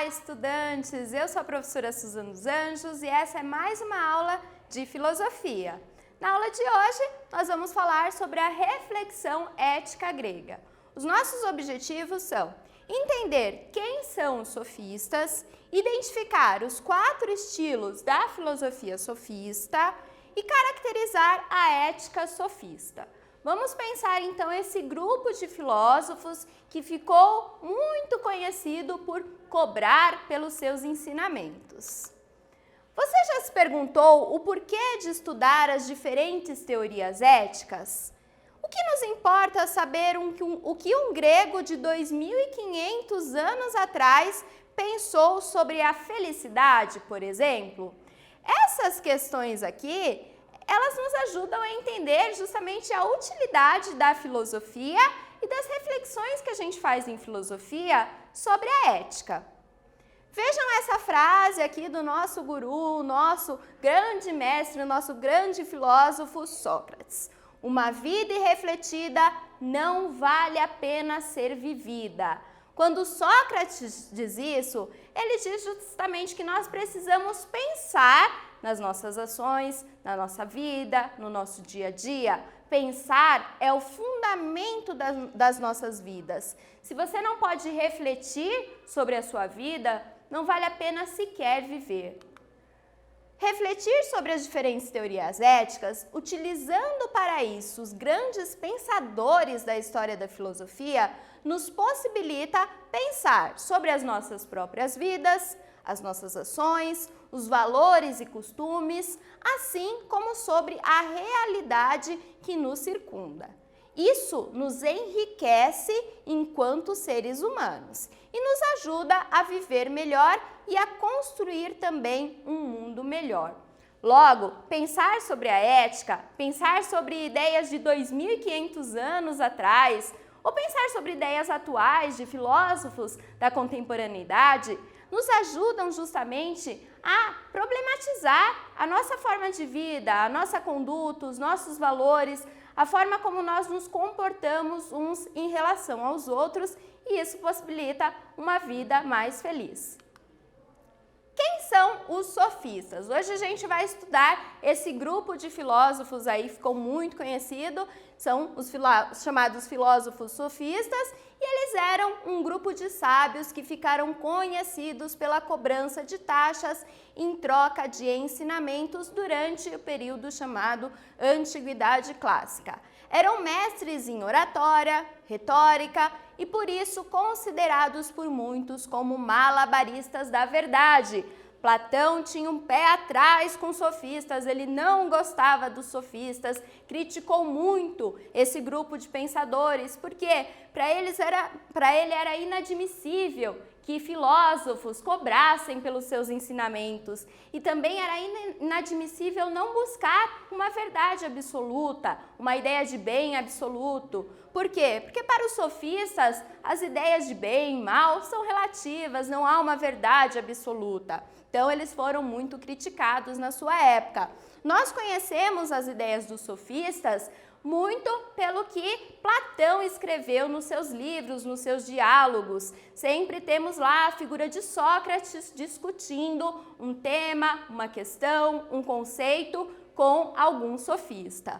estudantes! Eu sou a professora Suzana dos Anjos e essa é mais uma aula de filosofia. Na aula de hoje, nós vamos falar sobre a reflexão ética grega. Os nossos objetivos são entender quem são os sofistas, identificar os 4 estilos da filosofia sofista e caracterizar a ética sofista. Vamos pensar então esse grupo de filósofos que ficou muito conhecido por cobrar pelos seus ensinamentos. Você já se perguntou o porquê de estudar as diferentes teorias éticas? O que nos importa saber o que um grego de 2.500 anos atrás pensou sobre a felicidade, por exemplo? Essas questões aqui, elas nos ajudam a entender justamente a utilidade da filosofia e das reflexões que a gente faz em filosofia sobre a ética. Vejam essa frase aqui do nosso guru, nosso grande mestre, nosso grande filósofo Sócrates. Uma vida irrefletida não vale a pena ser vivida. Quando Sócrates diz isso, ele diz justamente que nós precisamos pensar nas nossas ações, na nossa vida, no nosso dia a dia. Pensar é o fundamento das nossas vidas. Se você não pode refletir sobre a sua vida, não vale a pena sequer viver. Refletir sobre as diferentes teorias éticas, utilizando para isso os grandes pensadores da história da filosofia, nos possibilita pensar sobre as nossas próprias vidas, as nossas ações, os valores e costumes, assim como sobre a realidade que nos circunda. Isso nos enriquece enquanto seres humanos e nos ajuda a viver melhor e a construir também um mundo melhor. Logo, pensar sobre a ética, pensar sobre ideias de 2.500 anos atrás, ou pensar sobre ideias atuais de filósofos da contemporaneidade, nos ajudam justamente a problematizar a nossa forma de vida, a nossa conduta, os nossos valores, a forma como nós nos comportamos uns em relação aos outros, e isso possibilita uma vida mais feliz. Quem são os sofistas? Hoje a gente vai estudar esse grupo de filósofos aí, ficou muito conhecido, são os chamados filósofos sofistas, e eles eram um grupo de sábios que ficaram conhecidos pela cobrança de taxas em troca de ensinamentos durante o período chamado Antiguidade Clássica. Eram mestres em oratória, retórica e por isso considerados por muitos como malabaristas da verdade. Platão tinha um pé atrás com os sofistas, ele não gostava dos sofistas, criticou muito esse grupo de pensadores, porque para ele era inadmissível que filósofos cobrassem pelos seus ensinamentos e também era inadmissível não buscar uma verdade absoluta, uma ideia de bem absoluto. Por quê? Porque para os sofistas as ideias de bem e mal são relativas, não há uma verdade absoluta. Então eles foram muito criticados na sua época. Nós conhecemos as ideias dos sofistas muito pelo que Platão escreveu nos seus livros, nos seus diálogos. Sempre temos lá a figura de Sócrates discutindo um tema, uma questão, um conceito com algum sofista.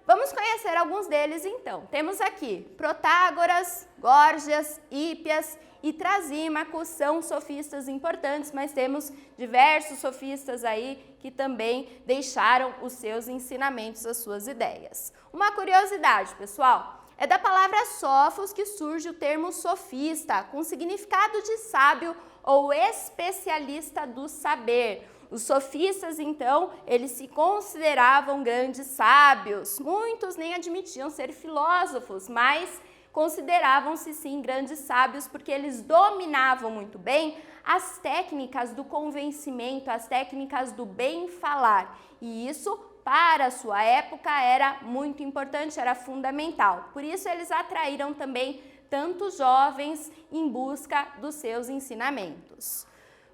Vamos conhecer alguns deles então. Temos aqui Protágoras, Górgias, Hípias e Trasímaco, são sofistas importantes, mas temos diversos sofistas aí que também deixaram os seus ensinamentos, as suas ideias. Uma curiosidade, pessoal, é da palavra sofos que surge o termo sofista, com significado de sábio ou especialista do saber. Os sofistas, então, eles se consideravam grandes sábios. Muitos nem admitiam ser filósofos, mas consideravam-se sim grandes sábios porque eles dominavam muito bem as técnicas do convencimento, as técnicas do bem falar. E isso, para a sua época, era muito importante, era fundamental. Por isso, eles atraíram também tantos jovens em busca dos seus ensinamentos.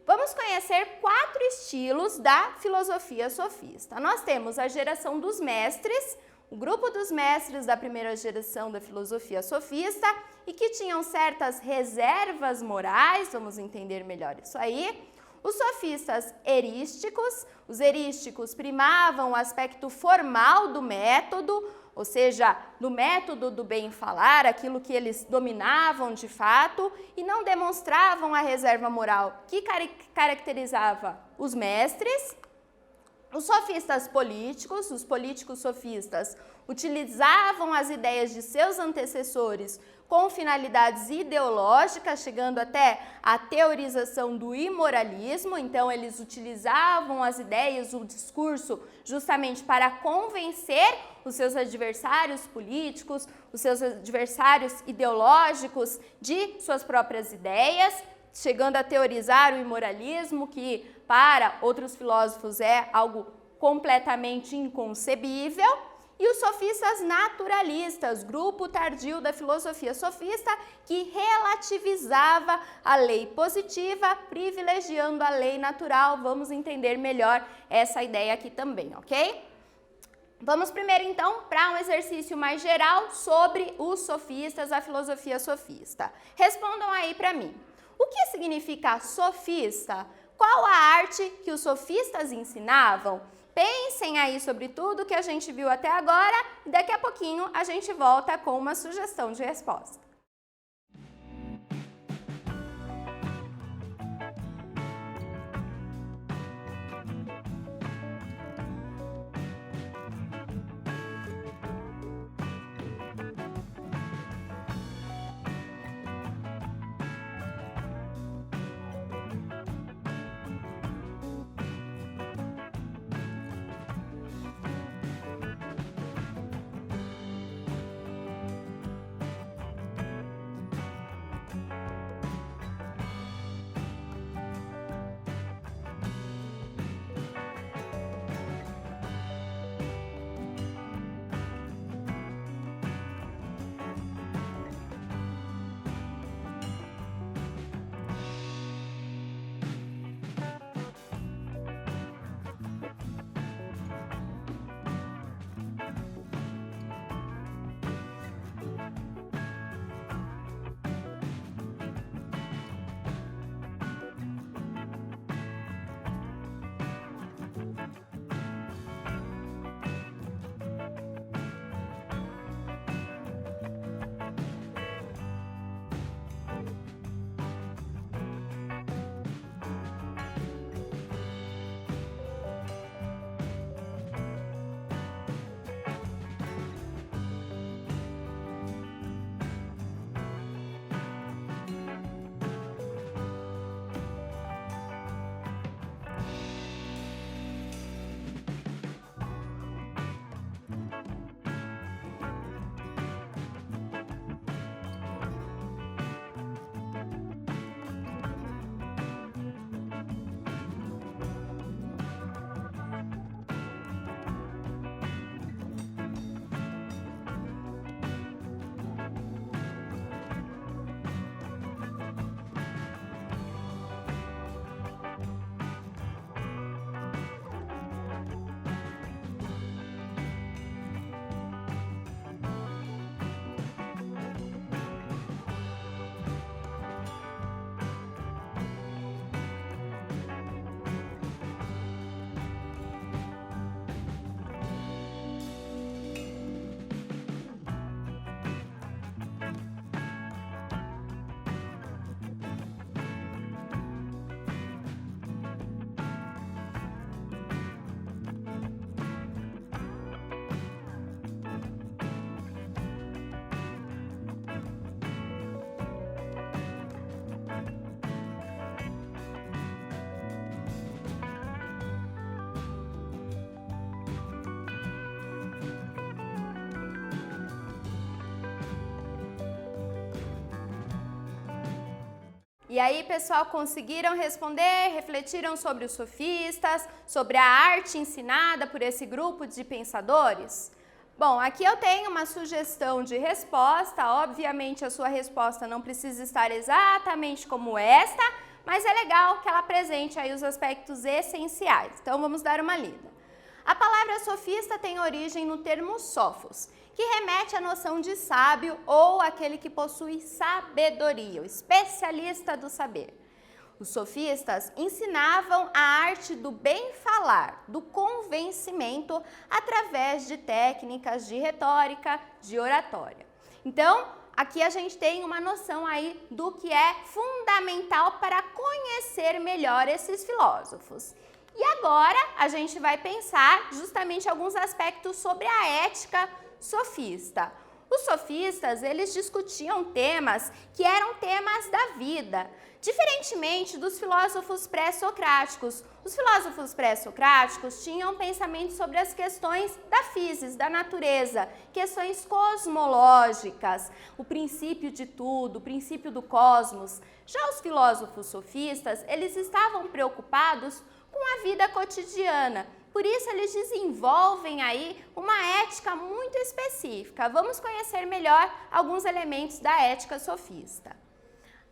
Vamos conhecer 4 estilos da filosofia sofista. Nós temos a geração dos mestres. o grupo dos mestres da primeira geração da filosofia sofista e que tinham certas reservas morais, vamos entender melhor isso aí. Os sofistas erísticos, os erísticos primavam o aspecto formal do método, ou seja, do método do bem falar, aquilo que eles dominavam de fato, e não demonstravam a reserva moral que caracterizava os mestres. Os sofistas políticos, os políticos sofistas, utilizavam as ideias de seus antecessores com finalidades ideológicas, chegando até a teorização do imoralismo. Então, eles utilizavam as ideias, o discurso, justamente para convencer os seus adversários políticos, os seus adversários ideológicos de suas próprias ideias, chegando a teorizar o imoralismo, que para outros filósofos é algo completamente inconcebível. E os sofistas naturalistas, grupo tardio da filosofia sofista, que relativizava a lei positiva, privilegiando a lei natural. Vamos entender melhor essa ideia aqui também, ok? Vamos primeiro, então, para um exercício mais geral sobre os sofistas, a filosofia sofista. Respondam aí para mim. O que significa sofista? Qual a arte que os sofistas ensinavam? Pensem aí sobre tudo que a gente viu até agora e daqui a pouquinho a gente volta com uma sugestão de resposta. E aí, pessoal, conseguiram responder? Refletiram sobre os sofistas, sobre a arte ensinada por esse grupo de pensadores? Bom, aqui eu tenho uma sugestão de resposta. Obviamente, a sua resposta não precisa estar exatamente como esta, mas é legal que ela apresente aí os aspectos essenciais. Então, vamos dar uma lida. A palavra sofista tem origem no termo sofos, que remete à noção de sábio ou aquele que possui sabedoria, o especialista do saber. Os sofistas ensinavam a arte do bem falar, do convencimento, através de técnicas de retórica, de oratória. Então, aqui a gente tem uma noção aí do que é fundamental para conhecer melhor esses filósofos. E agora a gente vai pensar justamente alguns aspectos sobre a ética sofista. Os sofistas, eles discutiam temas que eram temas da vida, diferentemente dos filósofos pré-socráticos. Os filósofos pré-socráticos tinham pensamentos sobre as questões da física, da natureza, questões cosmológicas, o princípio de tudo, o princípio do cosmos. Já os filósofos sofistas, eles estavam preocupados com a vida cotidiana. Por isso, eles desenvolvem aí uma ética muito específica. Vamos conhecer melhor alguns elementos da ética sofista.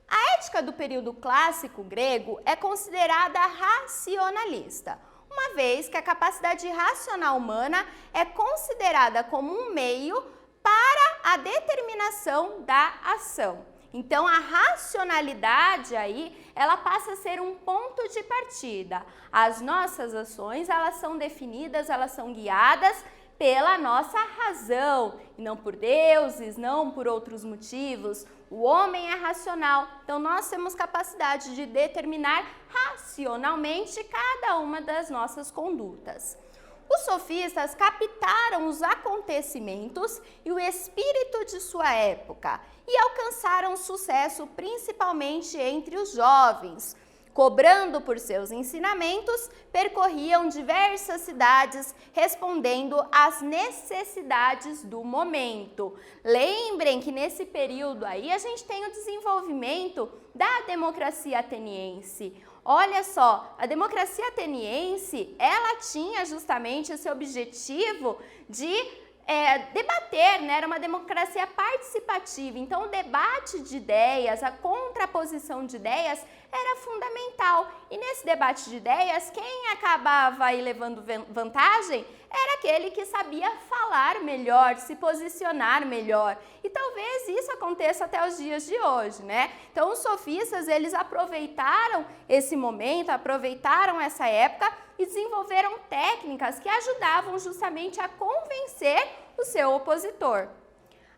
A ética do período clássico grego é considerada racionalista, uma vez que a capacidade racional humana é considerada como um meio para a determinação da ação. Então, a racionalidade aí, ela passa a ser um ponto de partida. As nossas ações, elas são definidas, elas são guiadas pela nossa razão, e não por deuses, não por outros motivos. O homem é racional, então nós temos capacidade de determinar racionalmente cada uma das nossas condutas. Os sofistas captaram os acontecimentos e o espírito de sua época e alcançaram sucesso principalmente entre os jovens. Cobrando por seus ensinamentos, percorriam diversas cidades, respondendo às necessidades do momento. Lembrem que nesse período aí a gente tem o desenvolvimento da democracia ateniense. Olha só, a democracia ateniense, ela tinha justamente esse objetivo de debater, né? Era uma democracia participativa, então o debate de ideias, a contraposição de ideias era fundamental. E nesse debate de ideias, quem acabava aí levando vantagem era aquele que sabia falar melhor, se posicionar melhor. E talvez isso aconteça até os dias de hoje, né? Então os sofistas, eles aproveitaram esse momento, aproveitaram essa época e desenvolveram técnicas que ajudavam justamente a convencer o seu opositor.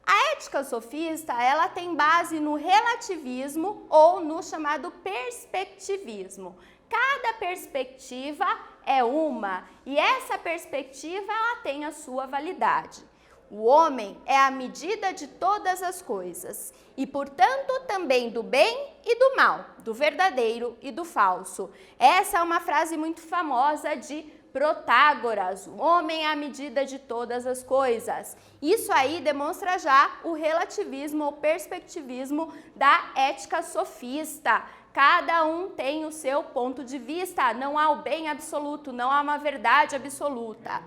A ética sofista, ela tem base no relativismo ou no chamado perspectivismo. Cada perspectiva é uma e essa perspectiva ela tem a sua validade. O homem é a medida de todas as coisas e, portanto, também do bem e do mal, do verdadeiro e do falso. Essa é uma frase muito famosa de Protágoras, o homem é a medida de todas as coisas. Isso aí demonstra já o relativismo ou perspectivismo da ética sofista. Cada um tem o seu ponto de vista, não há o bem absoluto, não há uma verdade absoluta.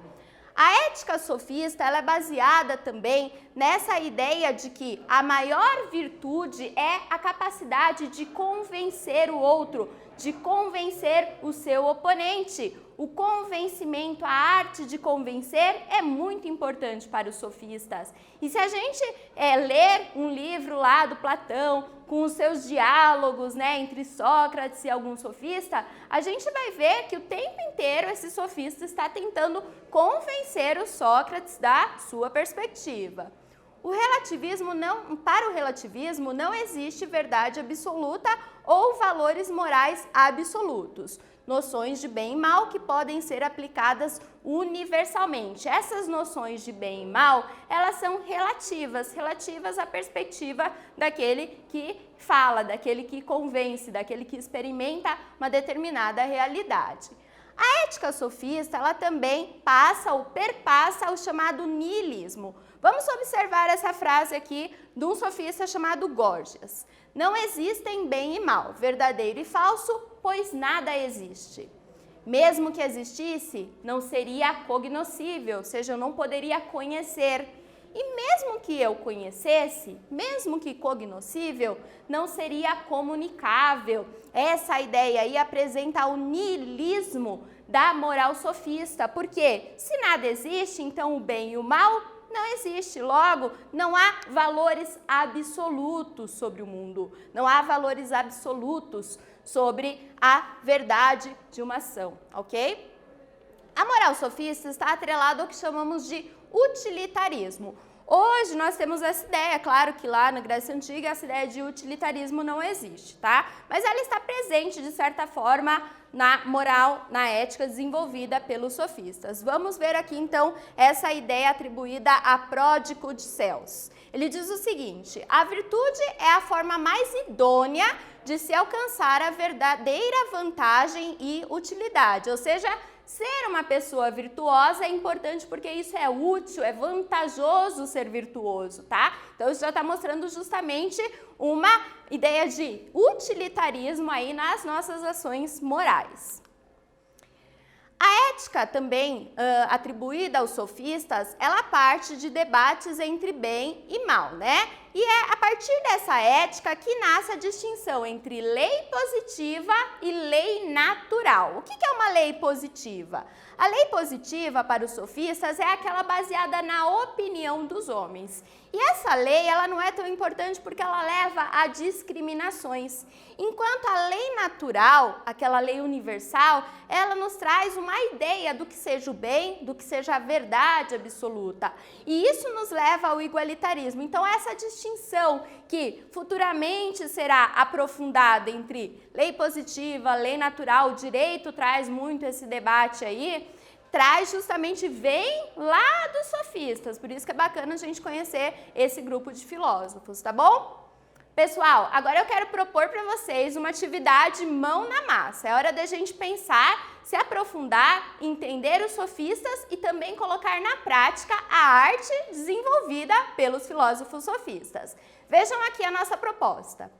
A ética sofista ela é baseada também nessa ideia de que a maior virtude é a capacidade de convencer o outro, de convencer o seu oponente. O convencimento, a arte de convencer é muito importante para os sofistas. E se a gente ler um livro lá do Platão, com os seus diálogos, né, entre Sócrates e algum sofista, a gente vai ver que o tempo inteiro esse sofista está tentando convencer o Sócrates da sua perspectiva. Para o relativismo não existe verdade absoluta ou valores morais absolutos. Noções de bem e mal que podem ser aplicadas universalmente. Essas noções de bem e mal, elas são relativas à perspectiva daquele que fala, daquele que convence, daquele que experimenta uma determinada realidade. A ética sofista, ela também perpassa o chamado niilismo. Vamos observar essa frase aqui de um sofista chamado Górgias. Não existem bem e mal, verdadeiro e falso, pois nada existe. Mesmo que existisse, não seria cognoscível, ou seja, eu não poderia conhecer. E mesmo que eu conhecesse, mesmo que cognoscível, não seria comunicável. Essa ideia aí apresenta o niilismo da moral sofista, porque se nada existe, então o bem e o mal não existe. Logo, não há valores absolutos sobre o mundo, não há valores absolutos sobre a verdade de uma ação, ok? A moral sofista está atrelada ao que chamamos de utilitarismo. Hoje nós temos essa ideia, claro que lá na Grécia Antiga essa ideia de utilitarismo não existe, tá? Mas ela está presente de certa forma na moral, na ética desenvolvida pelos sofistas. Vamos ver aqui então essa ideia atribuída a Pródico de Cels. Ele diz o seguinte: a virtude é a forma mais idônea de se alcançar a verdadeira vantagem e utilidade, ou seja, ser uma pessoa virtuosa é importante porque isso é útil, é vantajoso ser virtuoso, tá? Então isso já está mostrando justamente uma ideia de utilitarismo aí nas nossas ações morais. A ética também atribuída aos sofistas, ela parte de debates entre bem e mal, né? E é a partir dessa ética que nasce a distinção entre lei positiva e lei natural. O que é uma lei positiva? A lei positiva para os sofistas é aquela baseada na opinião dos homens. E essa lei, ela não é tão importante porque ela leva a discriminações. Enquanto a lei natural, aquela lei universal, ela nos traz uma ideia do que seja o bem, do que seja a verdade absoluta. E isso nos leva ao igualitarismo. Então, essa distinção que futuramente será aprofundada entre lei positiva, lei natural, o direito traz muito esse debate aí, traz justamente, vem lá dos sofistas, por isso que é bacana a gente conhecer esse grupo de filósofos, tá bom? Pessoal, agora eu quero propor para vocês uma atividade mão na massa. É hora da gente pensar, se aprofundar, entender os sofistas e também colocar na prática a arte desenvolvida pelos filósofos sofistas. Vejam aqui a nossa proposta.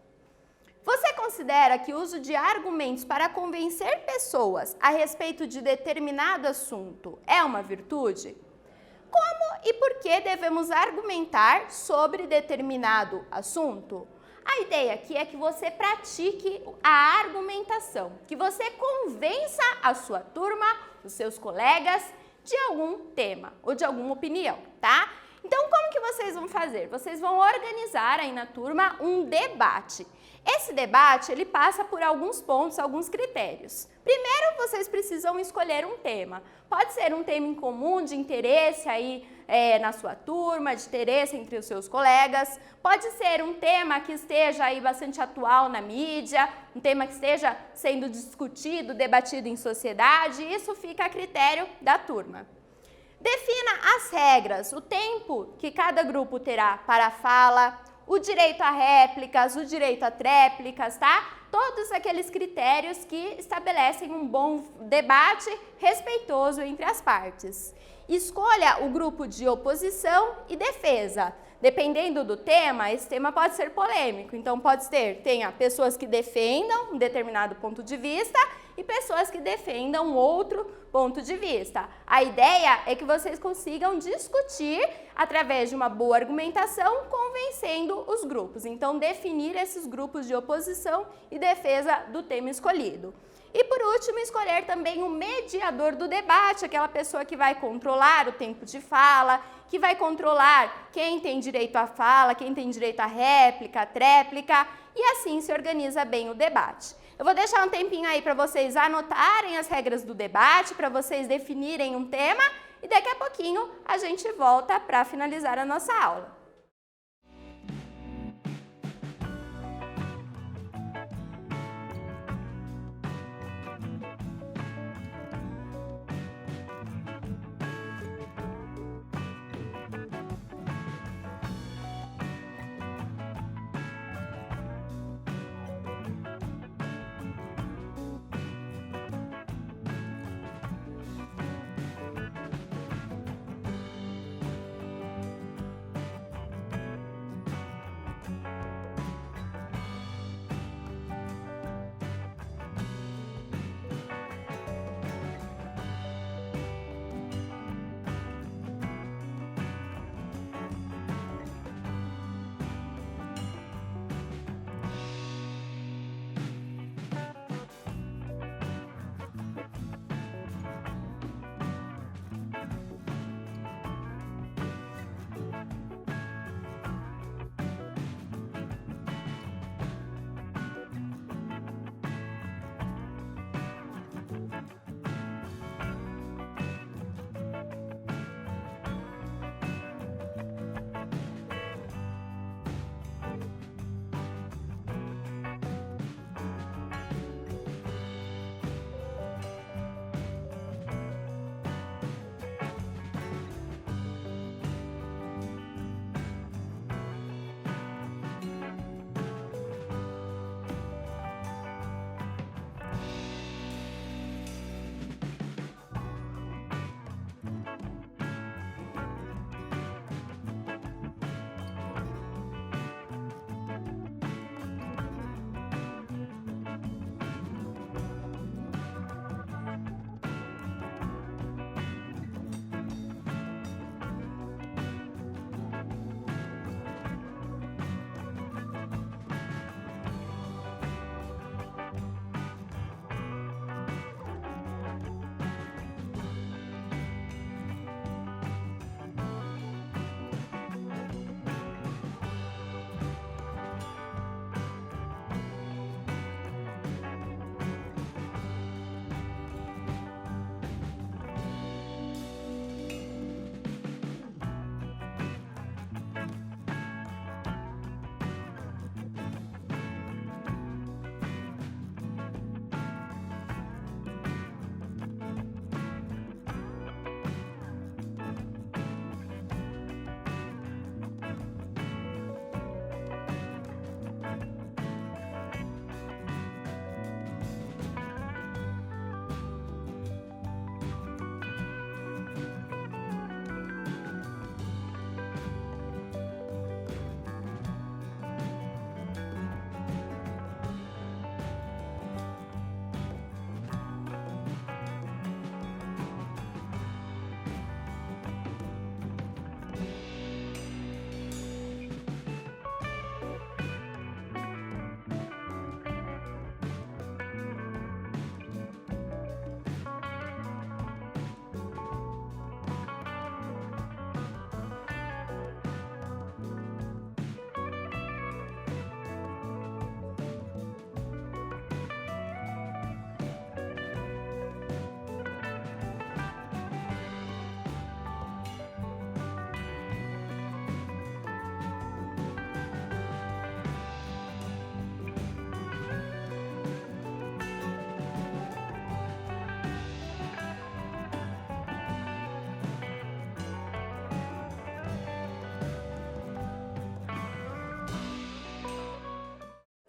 Você considera que o uso de argumentos para convencer pessoas a respeito de determinado assunto é uma virtude? Como e por que devemos argumentar sobre determinado assunto? A ideia aqui é que você pratique a argumentação, que você convença a sua turma, os seus colegas, de algum tema ou de alguma opinião, tá? Então, como que vocês vão fazer? Vocês vão organizar aí na turma um debate. Esse debate, ele passa por alguns pontos, alguns critérios. Primeiro, vocês precisam escolher um tema. Pode ser um tema em comum, de interesse aí na sua turma, de interesse entre os seus colegas. Pode ser um tema que esteja aí bastante atual na mídia, um tema que esteja sendo discutido, debatido em sociedade. Isso fica a critério da turma. Defina as regras, o tempo que cada grupo terá para a fala, o direito a réplicas, o direito a tréplicas, tá? Todos aqueles critérios que estabelecem um bom debate respeitoso entre as partes. Escolha o grupo de oposição e defesa. Dependendo do tema, esse tema pode ser polêmico, então tenha pessoas que defendam um determinado ponto de vista e pessoas que defendam outro ponto de vista. A ideia é que vocês consigam discutir através de uma boa argumentação, convencendo os grupos. Então, definir esses grupos de oposição e defesa do tema escolhido. E por último, escolher também o mediador do debate, aquela pessoa que vai controlar o tempo de fala, que vai controlar quem tem direito à fala, quem tem direito à réplica, à tréplica, e assim se organiza bem o debate. Eu vou deixar um tempinho aí para vocês anotarem as regras do debate, para vocês definirem um tema, e daqui a pouquinho a gente volta para finalizar a nossa aula.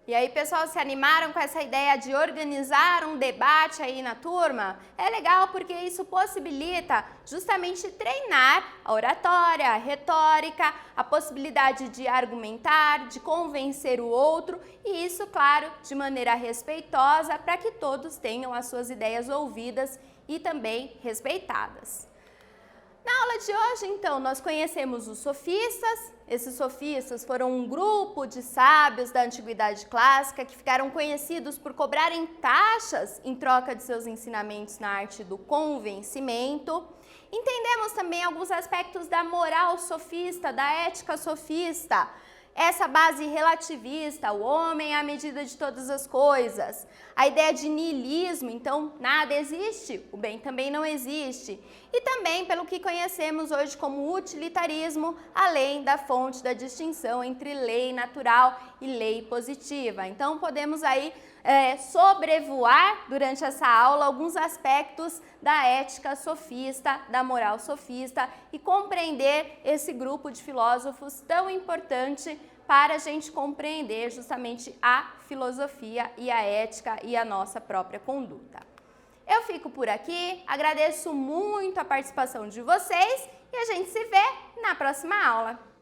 E aí, pessoal, se animaram com essa ideia de organizar um debate aí na turma? É legal porque isso possibilita justamente treinar a oratória, a retórica, a possibilidade de argumentar, de convencer o outro e isso, claro, de maneira respeitosa para que todos tenham as suas ideias ouvidas e também respeitadas. Na aula de hoje, então, nós conhecemos os sofistas. Esses sofistas foram um grupo de sábios da antiguidade clássica que ficaram conhecidos por cobrarem taxas em troca de seus ensinamentos na arte do convencimento. Entendemos também alguns aspectos da moral sofista, da ética sofista. Essa base relativista, o homem é a medida de todas as coisas. A ideia de niilismo, então nada existe, o bem também não existe. E também pelo que conhecemos hoje como utilitarismo, além da fonte da distinção entre lei natural e lei positiva. Então podemos aí sobrevoar durante essa aula alguns aspectos da ética sofista, da moral sofista e compreender esse grupo de filósofos tão importante para a gente compreender justamente a filosofia e a ética e a nossa própria conduta. Eu fico por aqui, agradeço muito a participação de vocês e a gente se vê na próxima aula.